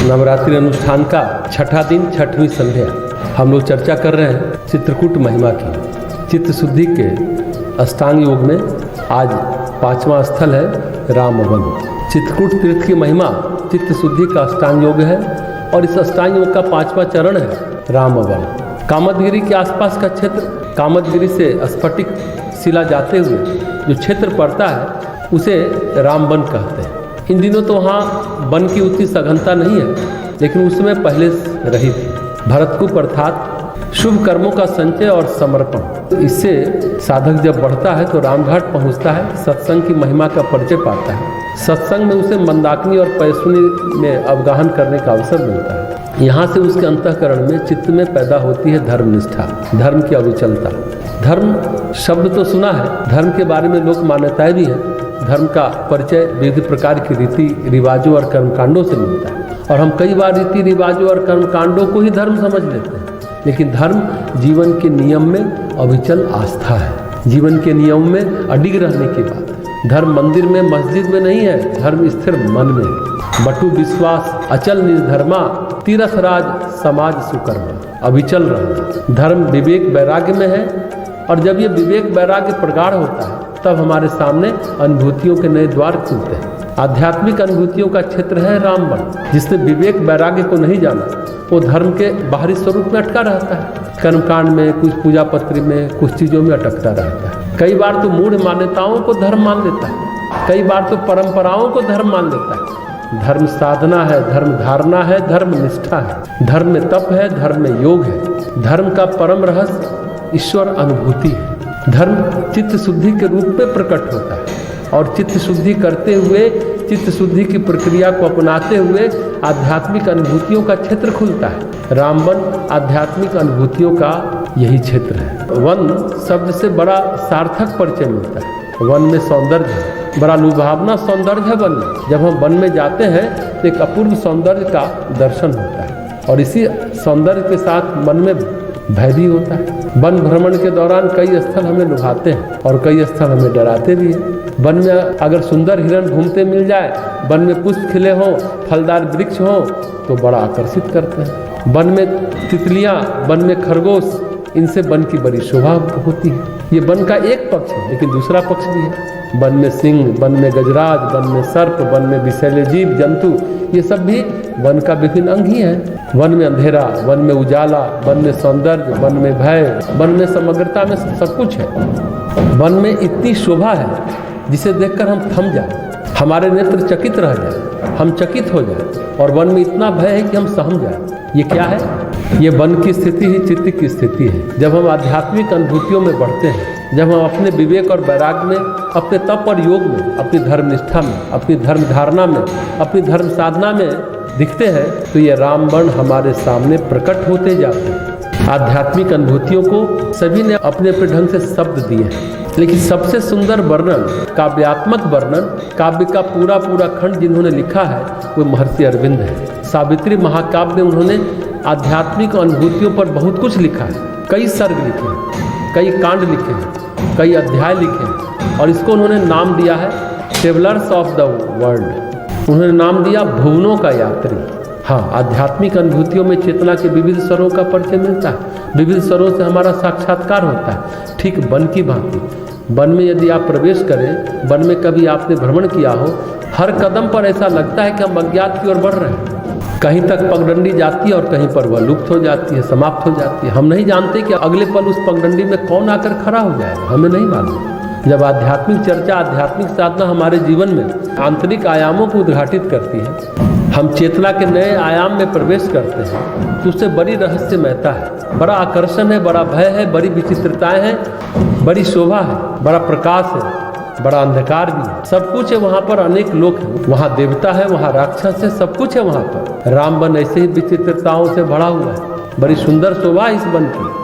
नवरात्रि अनुष्ठान का छठा दिन, छठवीं संध्या। हम लोग चर्चा कर रहे हैं चित्रकूट महिमा की। चित्त शुद्धि के अष्टांग योग में आज पांचवा स्थल है रामवन। चित्रकूट तीर्थ की महिमा चित्त शुद्धि का अष्टांग योग है और इस अष्टांग योग का पांचवा चरण है रामवन। कामदगिरी के आसपास का क्षेत्र, कामदगिरी से स्फटिक शिला जाते हुए जो क्षेत्र पड़ता है उसे रामवन कहते हैं। इन दिनों तो वहाँ वन की उतनी सघनता नहीं है, लेकिन उस समय पहले रही थी। भरतकूप अर्थात शुभ कर्मों का संचय और समर्पण। तो इससे साधक जब बढ़ता है तो रामघाट पहुँचता है, सत्संग की महिमा का परिचय पाता है। सत्संग में उसे मंदाकिनी और पैसुनी में अवगाहन करने का अवसर मिलता है। यहाँ से उसके अंतःकरण में, चित्त में पैदा होती है धर्मनिष्ठा, धर्म की अविचलता। धर्म शब्द तो सुना है, धर्म के बारे में लोक मान्यताएं भी हैं। धर्म का परिचय विविध प्रकार की रीति रिवाजों और कर्मकांडों से मिलता है और हम कई बार रीति रिवाजों और कर्मकांडों को ही धर्म समझ लेते हैं। लेकिन धर्म जीवन के नियम में अविचल आस्था है, जीवन के नियम में अडिग रहने की बात है। धर्म मंदिर में, मस्जिद में नहीं है, धर्म स्थिर मन में है। बटु विश्वास अचल निर्धर्मा, तीरथ राज समाज सुकर्मा। अविचल रहना धर्म विवेक वैराग्य में है और जब ये विवेक वैराग्य प्रगाढ़ होता है तब हमारे सामने अनुभूतियों के नए द्वार खुलते हैं। आध्यात्मिक अनुभूतियों का क्षेत्र है रामवन। जिसने विवेक वैराग्य को नहीं जाना वो धर्म के बाहरी स्वरूप में अटका रहता है, कर्मकांड में, कुछ पूजा पत्री में, कुछ चीज़ों में अटकता रहता है। कई बार तो मूढ़ मान्यताओं को धर्म मान लेता है, कई बार तो परंपराओं को धर्म मान लेता है। धर्म साधना है, धर्म धारणा है, धर्म निष्ठा है, धर्म में तप है, धर्म में योग है। धर्म का परम रहस्य ईश्वर अनुभूति है। धर्म चित्त शुद्धि के रूप में प्रकट होता है और चित्त शुद्धि करते हुए, चित्त शुद्धि की प्रक्रिया को अपनाते हुए आध्यात्मिक अनुभूतियों का क्षेत्र खुलता है। रामवन आध्यात्मिक अनुभूतियों का यही क्षेत्र है। वन शब्द से बड़ा सार्थक परिचय मिलता है। वन में सौंदर्य है, बड़ा लुभावना सौंदर्य है वन में। जब हम वन में जाते हैं तो एक अपूर्व सौंदर्य का दर्शन होता है और इसी सौंदर्य के साथ मन में भय भी होता है। वन भ्रमण के दौरान कई स्थल हमें लुभाते हैं और कई स्थल हमें डराते भी हैं। वन में अगर सुंदर हिरण घूमते मिल जाए, वन में पुष्प खिले हों, फलदार वृक्ष हों तो बड़ा आकर्षित करते हैं। वन में तितलियां, वन में खरगोश, इनसे वन की बड़ी शोभा होती है। ये वन का एक पक्ष है, लेकिन दूसरा पक्ष भी है। वन में सिंह, वन में गजराज, वन में सर्प, वन में विषैले जीव जंतु, ये सब भी वन का विभिन्न अंग ही है। वन में अंधेरा, वन में उजाला, वन में सौंदर्य, वन में भय, वन में समग्रता में सब कुछ है। वन में इतनी शोभा है जिसे देखकर हम थम जाए, हमारे नेत्र चकित रह जाए, हम चकित हो जाए। और वन में इतना भय है कि हम सहम जाए। ये क्या है? ये वन की स्थिति ही चित्त की स्थिति है। जब हम आध्यात्मिक अनुभूतियों में बढ़ते हैं, जब हम अपने विवेक और वैराग्य में, अपने तप और योग में, अपनी धर्मनिष्ठा में, अपनी धर्म धारणा में, अपनी धर्म साधना में दिखते हैं तो ये रामवन हमारे सामने प्रकट होते जाते हैं। आध्यात्मिक अनुभूतियों को सभी ने अपने अपने ढंग से शब्द दिए हैं, लेकिन सबसे सुंदर वर्णन, काव्यात्मक वर्णन, काव्य का पूरा पूरा खंड जिन्होंने लिखा है वो महर्षि अरविंद है। सावित्री महाकाव्य में उन्होंने आध्यात्मिक अनुभूतियों पर बहुत कुछ लिखा है। कई सर्ग लिखे हैं, कई कांड लिखे हैं, कई अध्याय लिखे हैं और इसको उन्होंने नाम दिया है ट्रेवलर्स ऑफ द वर्ल्ड। उन्होंने नाम दिया भुवनों का यात्री। हाँ, आध्यात्मिक अनुभूतियों में चेतना के विविध स्वरों का परिचय मिलता है, विविध स्वरों से हमारा साक्षात्कार होता है। ठीक वन की भांति, वन में यदि आप प्रवेश करें, वन में कभी आपने भ्रमण किया हो, हर कदम पर ऐसा लगता है कि हम अज्ञात की ओर बढ़ रहे हैं। कहीं तक पगडंडी जाती है और कहीं पर वह लुप्त हो जाती है, समाप्त हो जाती है। हम नहीं जानते कि अगले पल उस पगडंडी में कौन आकर खड़ा हो जाएगा, हमें नहीं मालूम। जब आध्यात्मिक चर्चा, आध्यात्मिक साधना हमारे जीवन में आंतरिक आयामों को उद्घाटित करती है, हम चेतना के नए आयाम में प्रवेश करते हैं तो उससे बड़ी रहस्यमयता है, बड़ा आकर्षण है, बड़ा भय है, बड़ी विचित्रताएं हैं, बड़ी शोभा है, बड़ा प्रकाश है। बड़ा अंधकार भी है, सब कुछ है वहाँ पर, अनेक लोग हैं, वहाँ देवता है, वहाँ राक्षस है, सब कुछ है वहाँ पर। राम वन ऐसे ही विचित्रताओं से भरा हुआ है, बड़ी सुंदर शोभा इस वन की।